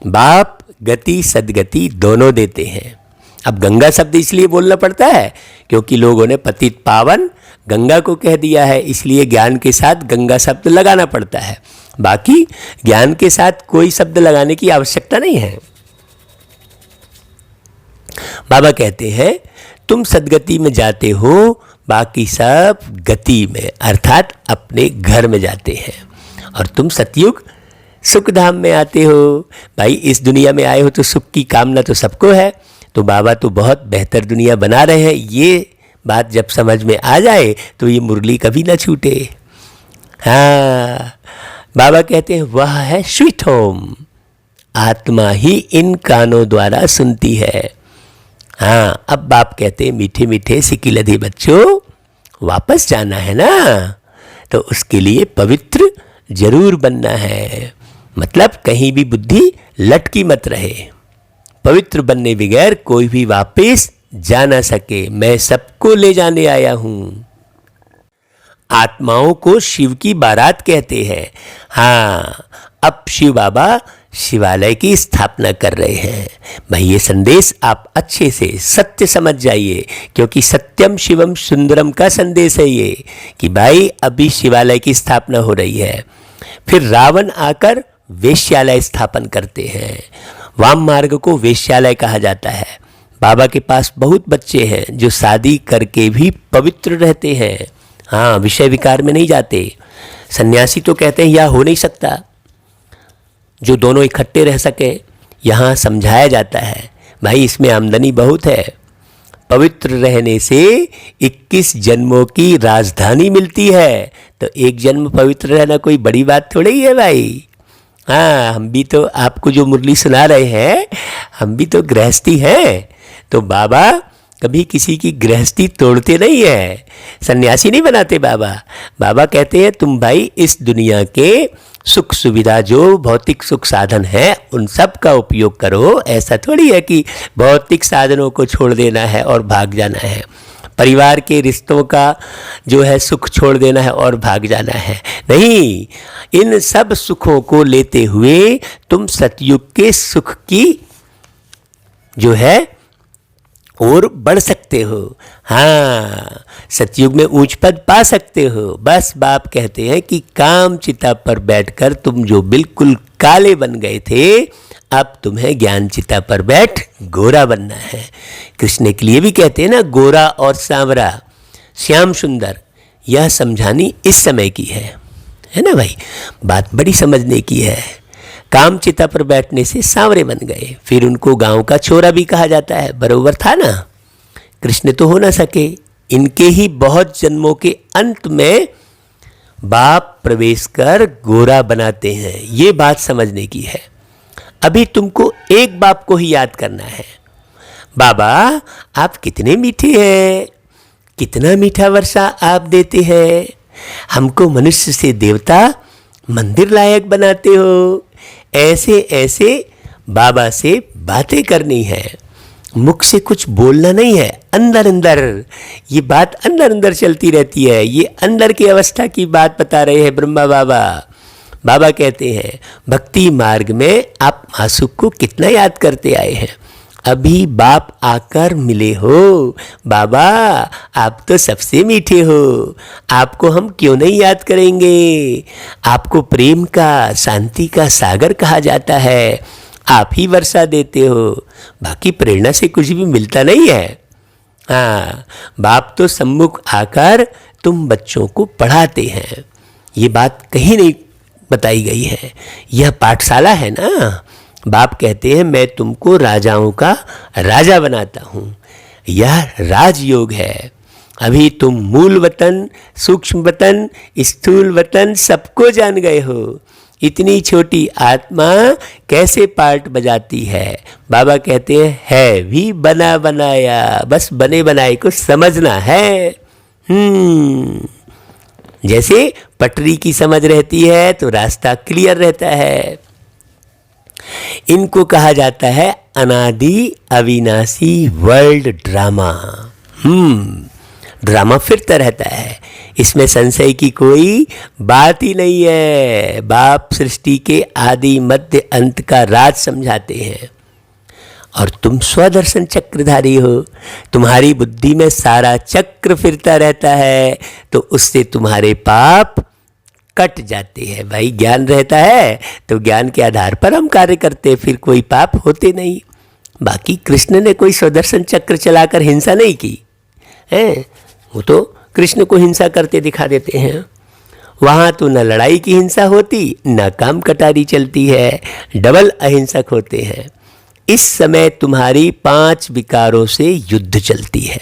बाप गति सदगति दोनों देते हैं। अब गंगा शब्द इसलिए बोलना पड़ता है क्योंकि लोगों ने पतित पावन गंगा को कह दिया है, इसलिए ज्ञान के साथ गंगा शब्द लगाना पड़ता है। बाकी ज्ञान के साथ कोई शब्द लगाने की आवश्यकता नहीं है। बाबा कहते हैं तुम सदगति में जाते हो, बाकी सब गति में अर्थात अपने घर में जाते हैं, और तुम सतयुग सुख धाम में आते हो। भाई इस दुनिया में आए हो तो सुख की कामना तो सबको है, तो बाबा तो बहुत बेहतर दुनिया बना रहे हैं। ये बात जब समझ में आ जाए तो ये मुरली कभी ना छूटे। हाँ, बाबा कहते हैं वह है स्वीट होम, आत्मा ही इन कानों द्वारा सुनती है। हाँ, अब बाप कहते हैं मीठे मीठे सिकिलधे बच्चों, वापस जाना है ना, तो उसके लिए पवित्र जरूर बनना है। मतलब कहीं भी बुद्धि लटकी मत रहे। पवित्र बनने बगैर कोई भी वापस जा ना सके। मैं सबको ले जाने आया हूं। आत्माओं को शिव की बारात कहते हैं। हाँ, अब शिव बाबा शिवालय की स्थापना कर रहे हैं। भाई ये संदेश आप अच्छे से सत्य समझ जाइए, क्योंकि सत्यम शिवम सुंदरम का संदेश है ये, कि भाई अभी शिवालय की स्थापना हो रही है। फिर रावण आकर वेश्यालय स्थापन करते हैं। वाम मार्ग को वेश्यालय कहा जाता है। बाबा के पास बहुत बच्चे हैं जो शादी करके भी पवित्र रहते हैं। हाँ, विषय विकार में नहीं जाते। सन्यासी तो कहते हैं यह हो नहीं सकता जो दोनों इकट्ठे रह सके। यहाँ समझाया जाता है भाई इसमें आमदनी बहुत है। पवित्र रहने से 21 जन्मों की राजधानी मिलती है, तो एक जन्म पवित्र रहना कोई बड़ी बात थोड़ी ही है भाई। हाँ, हम भी तो आपको जो मुरली सुना रहे हैं, हम भी तो गृहस्थी हैं। तो बाबा कभी किसी की गृहस्थी तोड़ते नहीं है, सन्यासी नहीं बनाते बाबा। बाबा कहते हैं तुम भाई इस दुनिया के सुख सुविधा जो भौतिक सुख साधन है उन सब का उपयोग करो। ऐसा थोड़ी है कि भौतिक साधनों को छोड़ देना है और भाग जाना है। परिवार के रिश्तों का जो है सुख छोड़ देना है और भाग जाना है। नहीं, इन सब सुखों को लेते हुए तुम सतयुग के सुख की जो है और बढ़ सकते हो। हाँ, सतयुग में ऊंच पद पा सकते हो। बस बाप कहते हैं कि काम चिता पर बैठकर तुम जो बिल्कुल काले बन गए थे, अब तुम्हें ज्ञान चिता पर बैठ गोरा बनना है। कृष्ण के लिए भी कहते हैं ना, गोरा और सांवरा, श्याम सुंदर, यह समझानी इस समय की है ना भाई। बात बड़ी समझने की है। काम चिता पर बैठने से सांवरे बन गए, फिर उनको गांव का छोरा भी कहा जाता है। बरोबर था ना। कृष्ण तो हो ना सके, इनके ही बहुत जन्मों के अंत में बाप प्रवेश कर गोरा बनाते हैं। ये बात समझने की है। अभी तुमको एक बाप को ही याद करना है। बाबा आप कितने मीठे हैं, कितना मीठा वर्षा आप देते हैं, हमको मनुष्य से देवता मंदिर लायक बनाते हो। ऐसे ऐसे बाबा से बातें करनी है, मुख से कुछ बोलना नहीं है। अंदर अंदर ये बात अंदर अंदर चलती रहती है। ये अंदर की अवस्था की बात बता रहे हैं ब्रह्मा बाबा। बाबा कहते हैं भक्ति मार्ग में आप मासूक को कितना याद करते आए हैं। अभी बाप आकर मिले हो। बाबा आप तो सबसे मीठे हो, आपको हम क्यों नहीं याद करेंगे। आपको प्रेम का, शांति का सागर कहा जाता है। आप ही वर्षा देते हो, बाकी प्रेरणा से कुछ भी मिलता नहीं है। हाँ, बाप तो सम्मुख आकर तुम बच्चों को पढ़ाते हैं। ये बात कहीं नहीं बताई गई है। यह पाठशाला है ना। बाप कहते हैं मैं तुमको राजाओं का राजा बनाता हूँ। यह राजयोग है। अभी तुम मूल वतन, सूक्ष्म वतन, स्थूल वतन सबको जान गए हो। इतनी छोटी आत्मा कैसे पार्ट बजाती है। बाबा कहते हैं है भी बना बनाया, बस बने बनाए को समझना है। जैसे पटरी की समझ रहती है तो रास्ता क्लियर रहता है। इनको कहा जाता है अनादि अविनाशी वर्ल्ड ड्रामा। ड्रामा फिरता रहता है, इसमें संशय की कोई बात ही नहीं है। बाप सृष्टि के आदि मध्य अंत का राज समझाते हैं और तुम स्वदर्शन चक्रधारी हो, तुम्हारी बुद्धि में सारा चक्र फिरता रहता है, तो उससे तुम्हारे पाप कट जाते हैं। भाई ज्ञान रहता है तो ज्ञान के आधार पर हम कार्य करते, फिर कोई पाप होते नहीं। बाकी कृष्ण ने कोई स्वदर्शन चक्र चलाकर हिंसा नहीं की है, वो तो कृष्ण को हिंसा करते दिखा देते हैं। वहाँ तो न लड़ाई की हिंसा होती, न काम कटारी चलती है, डबल अहिंसक होते हैं। इस समय तुम्हारी 5 विकारों से युद्ध चलती है।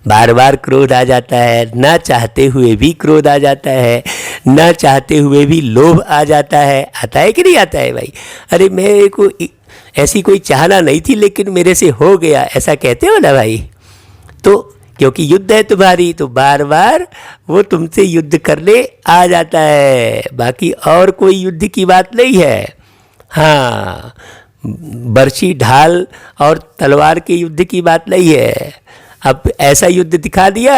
बार बार क्रोध आ जाता है, ना चाहते हुए भी क्रोध आ जाता है, ना चाहते हुए भी लोभ आ जाता है। आता है कि नहीं आता है भाई? अरे मेरे को ऐसी कोई चाहना नहीं थी लेकिन मेरे से हो गया, ऐसा कहते हो ना भाई? तो क्योंकि युद्ध है तुम्हारी, तो बार बार वो तुमसे युद्ध करने आ जाता है। बाकी और कोई युद्ध की बात नहीं है। हाँ, बर्छी ढाल और तलवार के युद्ध की बात नहीं है। अब ऐसा युद्ध दिखा दिया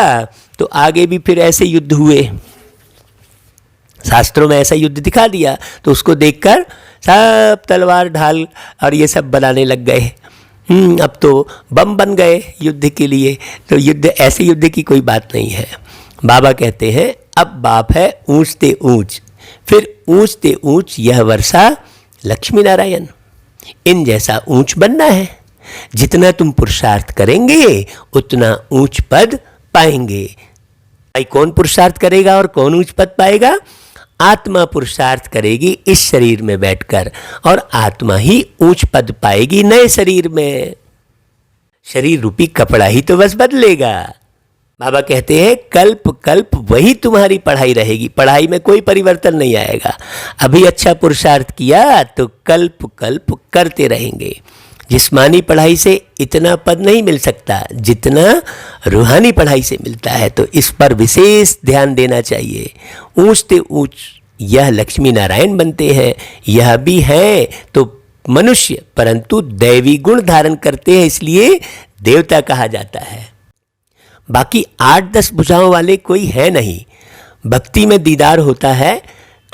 तो आगे भी फिर ऐसे युद्ध हुए। शास्त्रों में ऐसा युद्ध दिखा दिया तो उसको देखकर सब तलवार ढाल और ये सब बनाने लग गए। अब तो बम बन गए युद्ध के लिए। तो युद्ध, ऐसे युद्ध की कोई बात नहीं है। बाबा कहते हैं अब बाप है ऊंचते ऊंच, फिर ऊंचते ऊंच यह वर्षा लक्ष्मी नारायण। इन जैसा ऊंच बनना है। जितना तुम पुरुषार्थ करेंगे उतना ऊंच पद पाएंगे। भाई कौन पुरुषार्थ करेगा और कौन ऊंच पद पाएगा? आत्मा पुरुषार्थ करेगी इस शरीर में बैठकर, और आत्मा ही ऊंच पद पाएगी नए शरीर में। शरीर रूपी कपड़ा ही तो बस बदलेगा। बाबा कहते हैं कल्प कल्प वही तुम्हारी पढ़ाई रहेगी, पढ़ाई में कोई परिवर्तन नहीं आएगा। अभी अच्छा पुरुषार्थ किया तो कल्प कल्प करते रहेंगे। जिस्मानी पढ़ाई से इतना पद नहीं मिल सकता जितना रूहानी पढ़ाई से मिलता है, तो इस पर विशेष ध्यान देना चाहिए। ऊंचते ऊंच यह लक्ष्मी नारायण बनते हैं। यह भी हैं तो मनुष्य, परंतु दैवी गुण धारण करते हैं, इसलिए देवता कहा जाता है। बाकी 8-10 भुजाओं वाले कोई है नहीं। भक्ति में दीदार होता है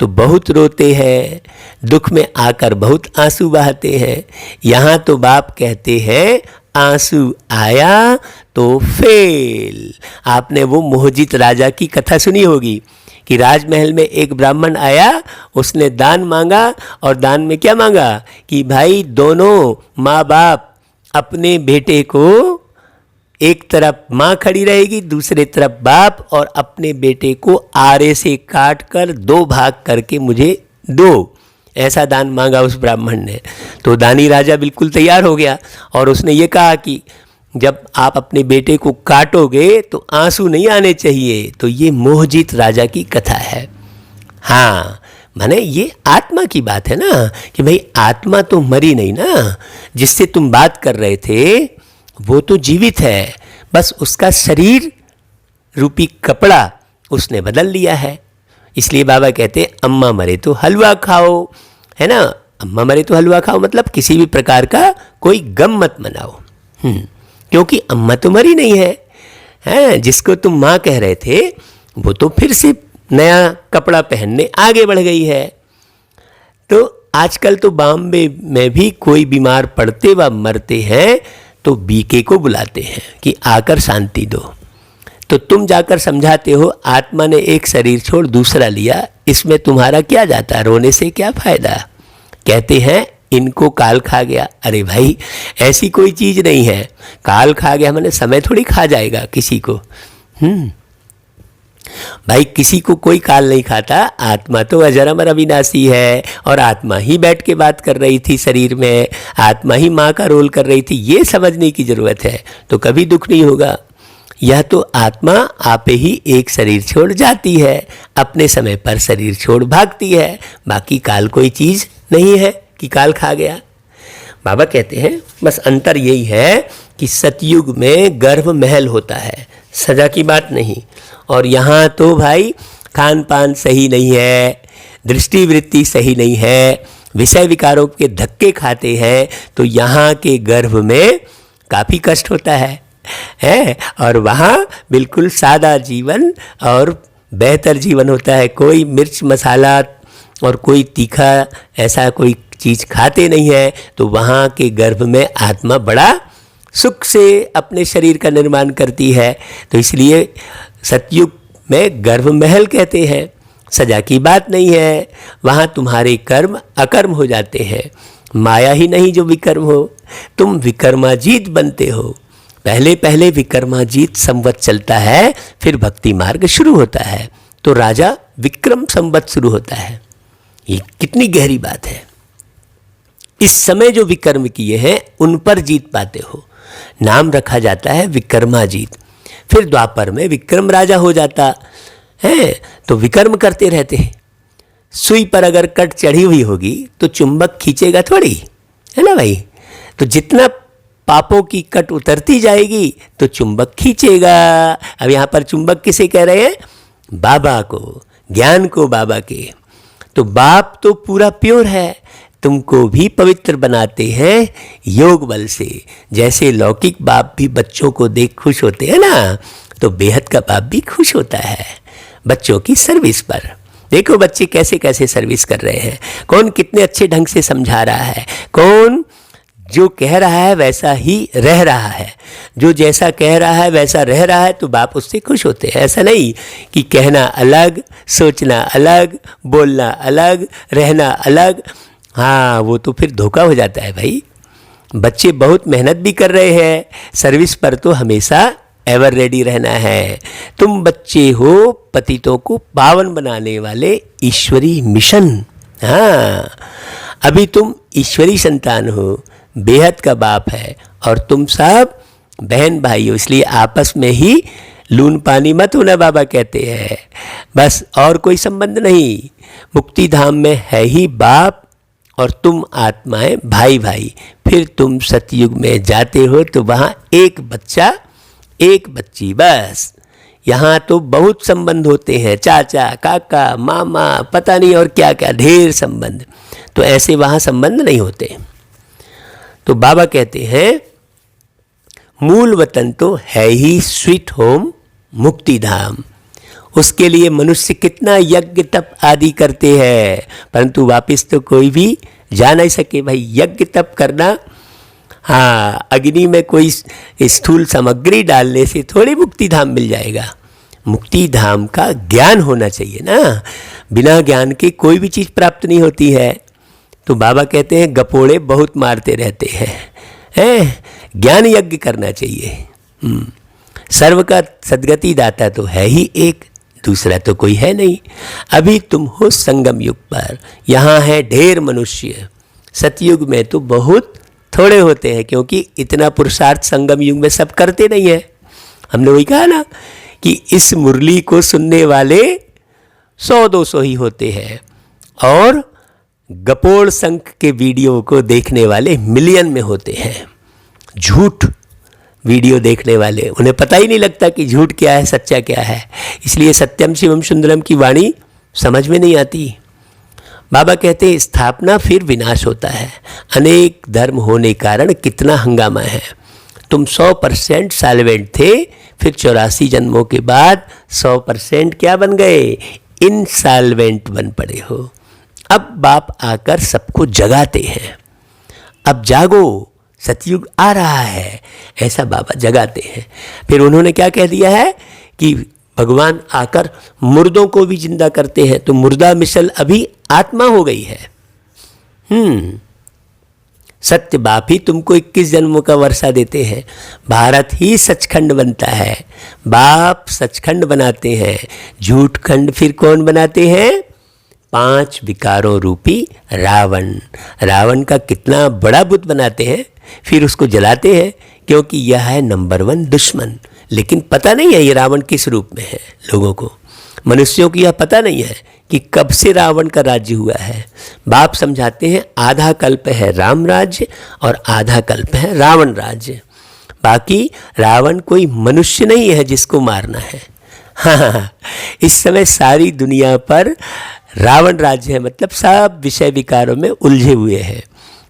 तो बहुत रोते हैं, दुख में आकर बहुत आंसू बहाते हैं। यहाँ तो बाप कहते हैं आंसू आया तो फेल। आपने वो मोहजित राजा की कथा सुनी होगी कि राजमहल में एक ब्राह्मण आया, उसने दान मांगा, और दान में क्या मांगा कि भाई दोनों माँ बाप अपने बेटे को, एक तरफ माँ खड़ी रहेगी, दूसरे तरफ बाप, और अपने बेटे को आरे से काट कर 2 भाग करके मुझे दो। ऐसा दान मांगा उस ब्राह्मण ने। तो दानी राजा बिल्कुल तैयार हो गया और उसने ये कहा कि जब आप अपने बेटे को काटोगे तो आंसू नहीं आने चाहिए। तो ये मोहजित राजा की कथा है। हाँ, माने ये आत्मा की बात है ना, कि भाई आत्मा तो मरी नहीं ना, जिससे तुम बात कर रहे थे वो तो जीवित है, बस उसका शरीर रूपी कपड़ा उसने बदल लिया है। इसलिए बाबा कहते हैं अम्मा मरे तो हलवा खाओ, है ना। अम्मा मरे तो हलवा खाओ मतलब किसी भी प्रकार का कोई गम मत मनाओ, क्योंकि अम्मा तो मरी नहीं है। जिसको तुम माँ कह रहे थे वो तो फिर से नया कपड़ा पहनने आगे बढ़ गई है। तो आजकल तो बॉम्बे में भी कोई बीमार पड़ते व मरते हैं तो बीके को बुलाते हैं कि आकर शांति दो। तो तुम जाकर समझाते हो आत्मा ने एक शरीर छोड़ दूसरा लिया, इसमें तुम्हारा क्या जाता, रोने से क्या फायदा। कहते हैं इनको काल खा गया। अरे भाई ऐसी कोई चीज़ नहीं है। काल खा गया मैंने समय थोड़ी खा जाएगा किसी को। भाई किसी को कोई काल नहीं खाता। आत्मा तो अजर अमर अविनाशी है, और आत्मा ही बैठ के बात कर रही थी शरीर में, आत्मा ही माँ का रोल कर रही थी। ये समझने की ज़रूरत है, तो कभी दुख नहीं होगा। यह तो आत्मा आपे ही एक शरीर छोड़ जाती है, अपने समय पर शरीर छोड़ भागती है। बाकी काल कोई चीज़ नहीं है कि काल खा गया। बाबा कहते हैं बस अंतर यही है कि सतयुग में गर्भ महल होता है, सजा की बात नहीं। और यहाँ तो भाई खान पान सही नहीं है, दृष्टिवृत्ति सही नहीं है, विषय विकारों के धक्के खाते हैं, तो यहाँ के गर्भ में काफ़ी कष्ट होता है। है, और वहाँ बिल्कुल सादा जीवन और बेहतर जीवन होता है। कोई मिर्च मसाला और कोई तीखा ऐसा कोई चीज़ खाते नहीं है, तो वहाँ के गर्भ में आत्मा बड़ा सुख से अपने शरीर का निर्माण करती है। तो इसलिए सतयुग में गर्भ महल कहते हैं। सजा की बात नहीं है, वहाँ तुम्हारे कर्म अकर्म हो जाते हैं। माया ही नहीं जो विकर्म हो, तुम विकर्माजीत बनते हो। पहले पहले विकर्माजीत संवत चलता है, फिर भक्ति मार्ग शुरू होता है, तो राजा विक्रम संवत शुरू होता है। ये कितनी गहरी बात है। इस समय जो विकर्म किए हैं उन पर जीत पाते हो, नाम रखा जाता है विकर्माजीत। फिर द्वापर में विक्रम राजा हो जाता है, तो विकर्म करते रहते हैं। सुई पर अगर कट चढ़ी हुई होगी तो चुंबक खींचेगा थोड़ी, है ना भाई। तो जितना पापों की कट उतरती जाएगी तो चुंबक खींचेगा। अब यहाँ पर चुंबक किसे कह रहे हैं? बाबा को, ज्ञान को, बाबा के। तो बाप तो पूरा प्योर है, तुमको भी पवित्र बनाते हैं योग बल से। जैसे लौकिक बाप भी बच्चों को देख खुश होते हैं ना, तो बेहद का बाप भी खुश होता है बच्चों की सर्विस पर। देखो बच्चे कैसे कैसे सर्विस कर रहे हैं, कौन कितने अच्छे ढंग से समझा रहा है, कौन जो कह रहा है वैसा ही रह रहा है, जो जैसा कह रहा है वैसा रह रहा है, तो बाप उससे खुश होते हैं। ऐसा नहीं कि कहना अलग, सोचना अलग, बोलना अलग, रहना अलग। हाँ, वो तो फिर धोखा हो जाता है भाई। बच्चे बहुत मेहनत भी कर रहे हैं, सर्विस पर तो हमेशा एवर रेडी रहना है। तुम बच्चे हो पतितों को पावन बनाने वाले ईश्वरी मिशन। हाँ, अभी तुम ईश्वरी संतान हो, बेहद का बाप है, और तुम सब बहन भाई हो, इसलिए आपस में ही लून पानी मत होना, बाबा कहते हैं। बस और कोई संबंध नहीं। मुक्ति धाम में है ही बाप और तुम आत्माएं भाई भाई। फिर तुम सतयुग में जाते हो तो वहाँ एक बच्चा एक बच्ची, बस। यहाँ तो बहुत संबंध होते हैं, चाचा, काका, मामा, पता नहीं और क्या क्या, ढेर संबंध। तो ऐसे वहाँ संबंध नहीं होते। तो बाबा कहते हैं मूल वतन तो है ही स्वीट होम मुक्ति धाम। उसके लिए मनुष्य कितना यज्ञ तप आदि करते हैं, परंतु वापस तो कोई भी जा नहीं सके भाई। यज्ञ तप करना, हाँ, अग्नि में कोई स्थूल सामग्री डालने से थोड़ी मुक्ति धाम मिल जाएगा। मुक्ति धाम का ज्ञान होना चाहिए ना, बिना ज्ञान के कोई भी चीज़ प्राप्त नहीं होती है। तो बाबा कहते हैं गपोड़े बहुत मारते रहते हैं, ज्ञान यज्ञ करना चाहिए। सर्व का सदगति दाता तो है ही एक, दूसरा तो कोई है नहीं। अभी तुम हो संगम युग पर, यहाँ है ढेर मनुष्य। सतयुग में तो बहुत थोड़े होते हैं, क्योंकि इतना पुरुषार्थ संगम युग में सब करते नहीं है। हमने वही कहा ना कि इस मुरली को सुनने वाले 100-200 ही होते हैं, और गपोड़ शंख के वीडियो को देखने वाले मिलियन में होते हैं। झूठ वीडियो देखने वाले, उन्हें पता ही नहीं लगता कि झूठ क्या है, सच्चा क्या है। इसलिए सत्यम शिवम सुंदरम की वाणी समझ में नहीं आती। बाबा कहते हैं स्थापना फिर विनाश होता है। अनेक धर्म होने कारण कितना हंगामा है। तुम 100% साल्वेंट थे, फिर 84 जन्मों के बाद 100% क्या बन गए? इनसाल्वेंट बन पड़े हो। अब बाप आकर सबको जगाते हैं, अब जागो, सतयुग आ रहा है, ऐसा बाबा जगाते हैं। फिर उन्होंने क्या कह दिया है कि भगवान आकर मुर्दों को भी जिंदा करते हैं। तो मुर्दा मिसल अभी आत्मा हो गई है। सत्य बाप ही तुमको 21 जन्मों का वर्षा देते हैं। भारत ही सचखंड बनता है, बाप सचखंड बनाते हैं। झूठ खंड फिर कौन बनाते हैं? 5 विकारों रूपी रावण। रावण का कितना बड़ा बुत बनाते हैं, फिर उसको जलाते हैं, क्योंकि यह है नंबर 1 दुश्मन। लेकिन पता नहीं है ये रावण किस रूप में है। लोगों को, मनुष्यों को यह पता नहीं है कि कब से रावण का राज्य हुआ है। बाप समझाते हैं आधा कल्प है राम राज्य और आधा कल्प है रावण राज्य। बाकी रावण कोई मनुष्य नहीं है जिसको मारना है। हाँ, इस समय सारी दुनिया पर रावण राज्य है, मतलब सब विषय विकारों में उलझे हुए हैं।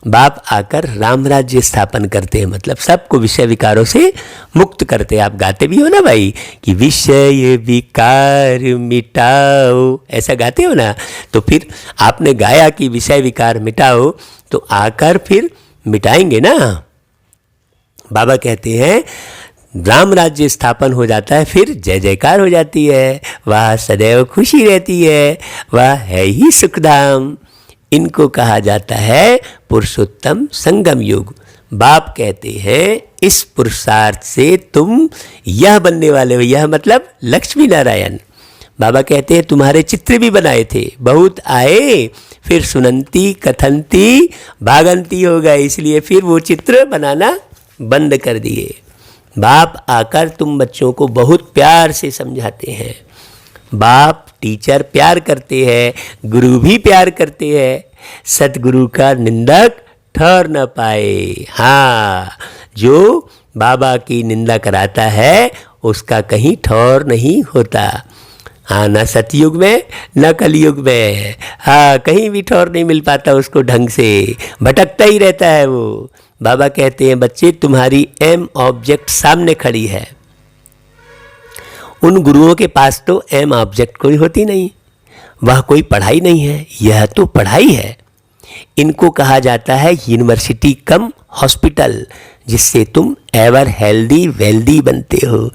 बाप आकर राम राज्य स्थापन करते हैं, मतलब सबको विषय विकारों से मुक्त करते हैं। आप गाते भी हो ना भाई कि विषय विकार मिटाओ, ऐसा गाते हो ना। तो फिर आपने गाया कि विषय विकार मिटाओ, तो आकर फिर मिटाएंगे ना। बाबा कहते हैं राम राज्य स्थापन हो जाता है, फिर जय जयकार हो जाती है, वह सदैव खुशी रहती है, वह है ही सुखधाम। इनको कहा जाता है पुरुषोत्तम संगम युग। बाप कहते हैं इस पुरुषार्थ से तुम यह बनने वाले हो, यह मतलब लक्ष्मी नारायण। बाबा कहते हैं तुम्हारे चित्र भी बनाए थे, बहुत आए, फिर सुनंती कथनती भागंती हो गए, इसलिए फिर वो चित्र बनाना बंद कर दिए। बाप आकर तुम बच्चों को बहुत प्यार से समझाते हैं। बाप टीचर प्यार करते हैं, गुरु भी प्यार करते हैं। सतगुरु का निंदक ठहर न पाए। हाँ, जो बाबा की निंदा कराता है उसका कहीं ठौर नहीं होता। हाँ, ना सतयुग में न कलयुग में, हाँ कहीं भी ठौर नहीं मिल पाता उसको ढंग से, भटकता ही रहता है वो। बाबा कहते हैं बच्चे तुम्हारी एम ऑब्जेक्ट सामने खड़ी है। उन गुरुओं के पास तो एम ऑब्जेक्ट कोई होती नहीं, वह कोई पढ़ाई नहीं है, यह तो पढ़ाई है। इनको कहा जाता है यूनिवर्सिटी कम हॉस्पिटल, जिससे तुम एवर हेल्दी वेल्दी बनते हो।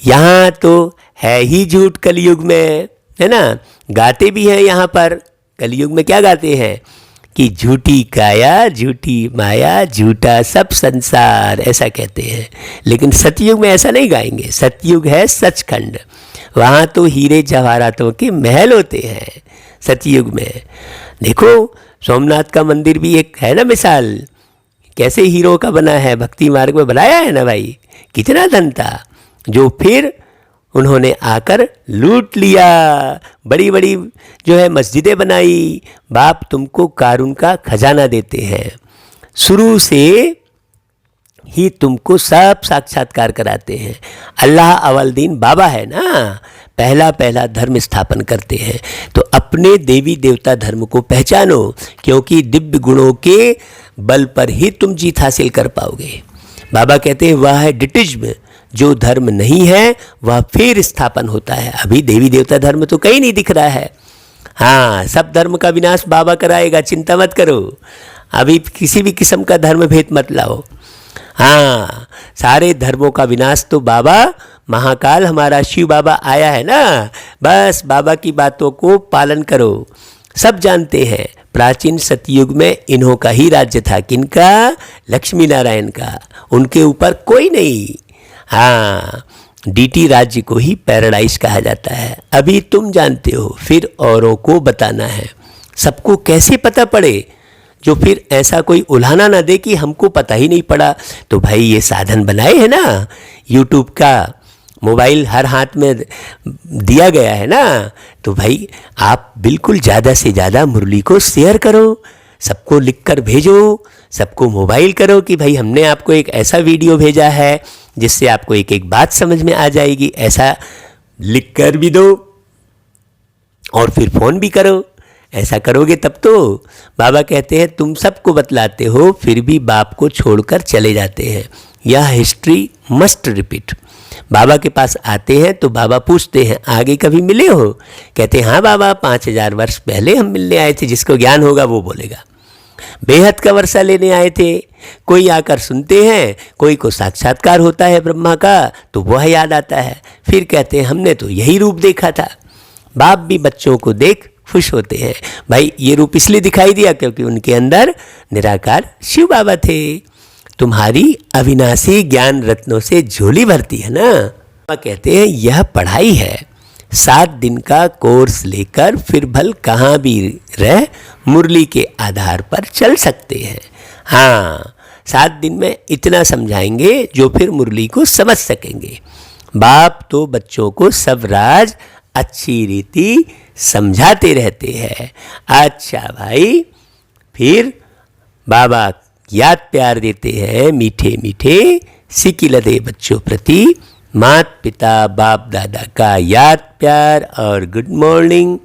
यहाँ तो है ही झूठ कलयुग में, है ना। गाते भी हैं यहाँ पर, कलयुग में क्या गाते हैं कि झूठी काया झूठी माया झूठा सब संसार, ऐसा कहते हैं। लेकिन सतयुग में ऐसा नहीं गाएंगे। सतयुग है सचखंड, वहाँ तो हीरे जवाहरातों के महल होते हैं सतयुग में। देखो सोमनाथ का मंदिर भी एक है ना मिसाल, कैसे हीरो का बना है, भक्ति मार्ग में बनाया है ना भाई। कितना धन था जो फिर उन्होंने आकर लूट लिया। बड़ी बड़ी जो है मस्जिदें बनाई। बाप तुमको कारून का खजाना देते हैं, शुरू से ही तुमको सब साक्षात्कार कराते हैं। अल्लाह अव्वल दीन बाबा है ना, पहला पहला धर्म स्थापन करते हैं। तो अपने देवी देवता धर्म को पहचानो, क्योंकि दिव्य गुणों के बल पर ही तुम जीत हासिल कर पाओगे। बाबा कहते हैं वह है डिटिज्म, जो धर्म नहीं है वह फिर स्थापन होता है। अभी देवी देवता धर्म तो कहीं नहीं दिख रहा है। हाँ, सब धर्म का विनाश बाबा कराएगा, चिंता मत करो। अभी किसी भी किस्म का धर्म भेद मत लाओ। हाँ, सारे धर्मों का विनाश तो बाबा महाकाल हमारा शिव बाबा आया है ना, बस बाबा की बातों को पालन करो। सब जानते हैं प्राचीन सतयुग में इन्हों का ही राज्य था। किनका? लक्ष्मी नारायण का, उनके ऊपर कोई नहीं। हाँ, डीटी राज्य को ही पैराडाइज कहा जाता है। अभी तुम जानते हो, फिर औरों को बताना है। सबको कैसे पता पड़े, जो फिर ऐसा कोई उल्हाना ना दे कि हमको पता ही नहीं पड़ा। तो भाई ये साधन बनाए है ना, यूट्यूब का, मोबाइल हर हाथ में दिया गया है ना, तो भाई आप बिल्कुल ज़्यादा से ज़्यादा मुरली को शेयर करो, सबको लिखकर भेजो, सबको मोबाइल करो कि भाई हमने आपको एक ऐसा वीडियो भेजा है जिससे आपको एक एक बात समझ में आ जाएगी, ऐसा लिख कर भी दो और फिर फ़ोन भी करो। ऐसा करोगे तब तो। बाबा कहते हैं तुम सबको बतलाते हो फिर भी बाप को छोड़कर चले जाते हैं, यह हिस्ट्री मस्ट रिपीट। बाबा के पास आते हैं तो बाबा पूछते हैं आगे कभी मिले हो? कहते हैं हाँ बाबा, 5000 वर्ष पहले हम मिलने आए थे, जिसको ज्ञान होगा वो बोलेगा। बेहद का वर्षा लेने आए थे। कोई आकर सुनते हैं, कोई को साक्षात्कार होता है ब्रह्मा का तो वह याद आता है, फिर कहते हैं हमने तो यही रूप देखा था। बाप भी बच्चों को देख खुश होते हैं। भाई ये रूप इसलिए दिखाई दिया क्योंकि उनके अंदर निराकार शिव बाबा थे। तुम्हारी अविनाशी ज्ञान रत्नों से झोली भरती है ना। कहते हैं यह पढ़ाई है, 7 दिन का कोर्स लेकर फिर भल कहाँ भी रह मुरली के आधार पर चल सकते हैं। हाँ, 7 दिन में इतना समझाएंगे जो फिर मुरली को समझ सकेंगे। बाप तो बच्चों को सब राज अच्छी रीति समझाते रहते हैं। अच्छा भाई, फिर बाबा याद प्यार देते हैं मीठे मीठे, सिकिलदे बच्चों प्रति मात पिता बाप दादा का याद प्यार और गुड मॉर्निंग।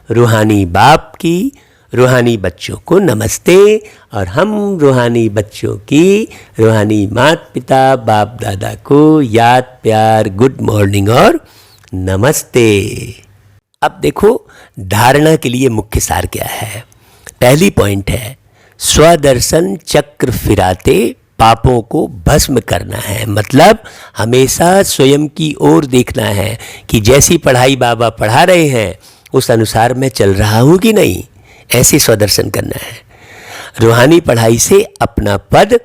रूहानी बाप की रूहानी बच्चों को नमस्ते। और हम रूहानी बच्चों की रूहानी माता पिता बाप दादा को याद प्यार गुड मॉर्निंग और नमस्ते। अब देखो धारणा के लिए मुख्य सार क्या है। पहली पॉइंट है स्वदर्शन चक्र फिराते पापों को भस्म करना है। मतलब हमेशा स्वयं की ओर देखना है कि जैसी पढ़ाई बाबा पढ़ा रहे हैं उस अनुसार मैं चल रहा हूँ कि नहीं, ऐसे स्वदर्शन करना है। रूहानी पढ़ाई से अपना पद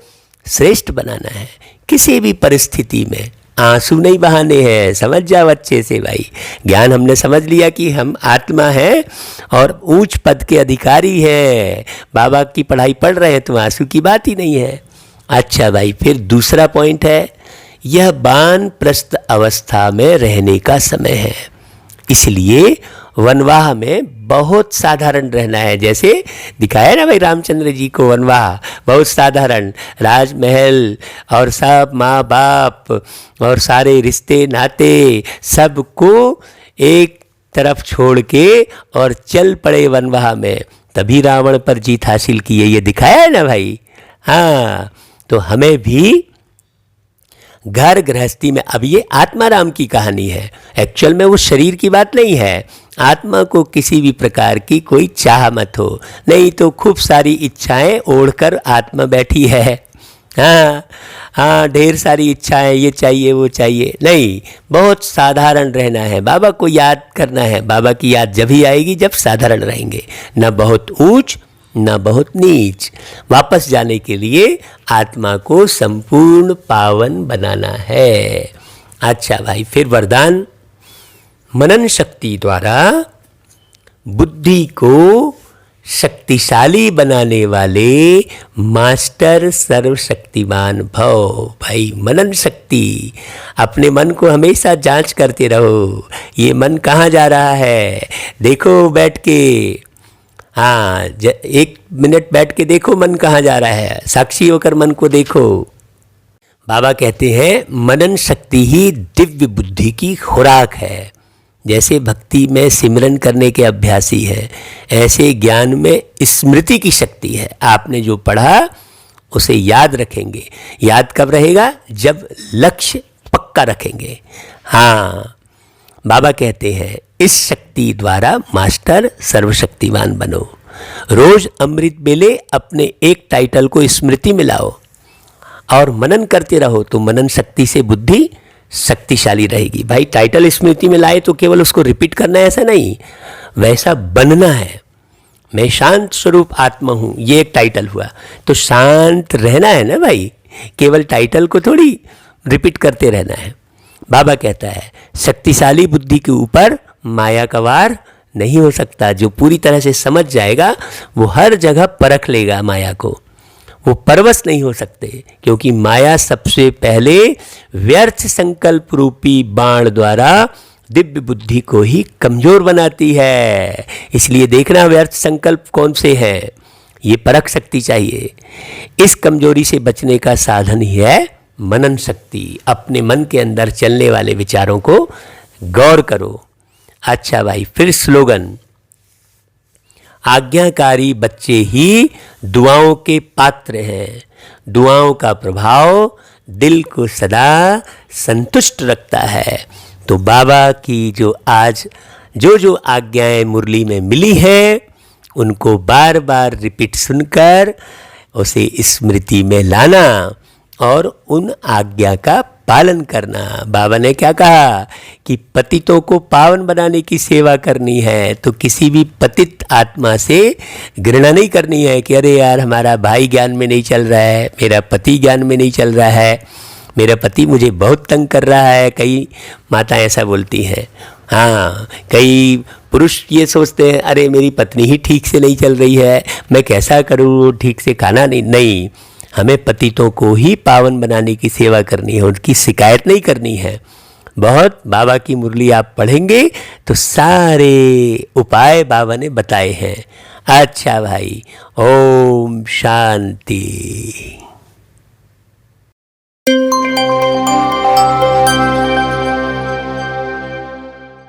श्रेष्ठ बनाना है। किसी भी परिस्थिति में आंसू नहीं बहाने हैं। समझ जाओ अच्छे से भाई, ज्ञान हमने समझ लिया कि हम आत्मा हैं और ऊंच पद के अधिकारी हैं। बाबा की पढ़ाई पढ़ रहे हैं तो आंसू की बात ही नहीं है। अच्छा भाई, फिर दूसरा पॉइंट है यह वानप्रस्थ अवस्था में रहने का समय है, इसलिए वनवाह में बहुत साधारण रहना है। जैसे दिखाया ना भाई रामचंद्र जी को वनवाह बहुत साधारण, राजमहल और सब माँ बाप और सारे रिश्ते नाते सबको एक तरफ छोड़ के और चल पड़े वनवाह में, तभी रावण पर जीत हासिल की है। ये दिखाया है ना भाई। हाँ, तो हमें भी घर गृहस्थी में, अब ये आत्माराम की कहानी है, एक्चुअल में वो शरीर की बात नहीं है। आत्मा को किसी भी प्रकार की कोई चाह मत हो, नहीं तो खूब सारी इच्छाएं ओढ़कर आत्मा बैठी है। हाँ हाँ, ढेर सारी इच्छाएं, ये चाहिए वो चाहिए, नहीं, बहुत साधारण रहना है। बाबा को याद करना है। बाबा की याद जब ही आएगी जब साधारण रहेंगे, न बहुत ऊंच न बहुत नीच। वापस जाने के लिए आत्मा को संपूर्ण पावन बनाना है। अच्छा भाई, फिर वरदान मनन शक्ति द्वारा बुद्धि को शक्तिशाली बनाने वाले मास्टर सर्वशक्तिमान भव। भाई मनन शक्ति, अपने मन को हमेशा जांच करते रहो, ये मन कहाँ जा रहा है, देखो बैठ के। हाँ, 1 मिनट बैठ के देखो मन कहाँ जा रहा है, साक्षी होकर मन को देखो। बाबा कहते हैं मनन शक्ति ही दिव्य बुद्धि की खुराक है। जैसे भक्ति में सिमरन करने के अभ्यासी है, ऐसे ज्ञान में स्मृति की शक्ति है। आपने जो पढ़ा उसे याद रखेंगे। याद कब रहेगा? जब लक्ष्य पक्का रखेंगे। हाँ, बाबा कहते हैं इस शक्ति द्वारा मास्टर सर्वशक्तिमान बनो। रोज अमृत बेले अपने एक टाइटल को स्मृति में लाओ और मनन करते रहो, तो मनन शक्ति से बुद्धि शक्तिशाली रहेगी। भाई टाइटल स्मृति में लाए तो केवल उसको रिपीट करना है ऐसा नहीं, वैसा बनना है। मैं शांत स्वरूप आत्मा हूँ, ये एक टाइटल हुआ, तो शांत रहना है ना भाई, केवल टाइटल को थोड़ी रिपीट करते रहना है। बाबा कहता है शक्तिशाली बुद्धि के ऊपर माया का वार नहीं हो सकता। जो पूरी तरह से समझ जाएगा वो हर जगह परख लेगा माया को, वो परवश नहीं हो सकते, क्योंकि माया सबसे पहले व्यर्थ संकल्प रूपी बाण द्वारा दिव्य बुद्धि को ही कमजोर बनाती है। इसलिए देखना व्यर्थ संकल्प कौन से हैं, ये परख शक्ति चाहिए। इस कमजोरी से बचने का साधन ही है मनन शक्ति। अपने मन के अंदर चलने वाले विचारों को गौर करो। अच्छा भाई, फिर स्लोगन, आज्ञाकारी बच्चे ही दुआओं के पात्र हैं। दुआओं का प्रभाव दिल को सदा संतुष्ट रखता है। तो बाबा की जो आज जो आज्ञाएं मुरली में मिली हैं उनको बार बार रिपीट सुनकर उसे स्मृति में लाना और उन आज्ञा का पालन करना। बाबा ने क्या कहा कि पतितों को पावन बनाने की सेवा करनी है, तो किसी भी पतित आत्मा से घृणा नहीं करनी है कि अरे यार हमारा भाई ज्ञान में नहीं चल रहा है, मेरा पति ज्ञान में नहीं चल रहा है, मेरा पति मुझे बहुत तंग कर रहा है। कई माताएं ऐसा बोलती हैं। हाँ, कई पुरुष ये सोचते हैं अरे मेरी पत्नी ही ठीक से नहीं चल रही है, मैं कैसा करूँ, ठीक से खाना नहीं। हमें पतितों को ही पावन बनाने की सेवा करनी है, उनकी शिकायत नहीं करनी है। बहुत बाबा की मुरली आप पढ़ेंगे तो सारे उपाय बाबा ने बताए हैं। अच्छा भाई, ओम शांति।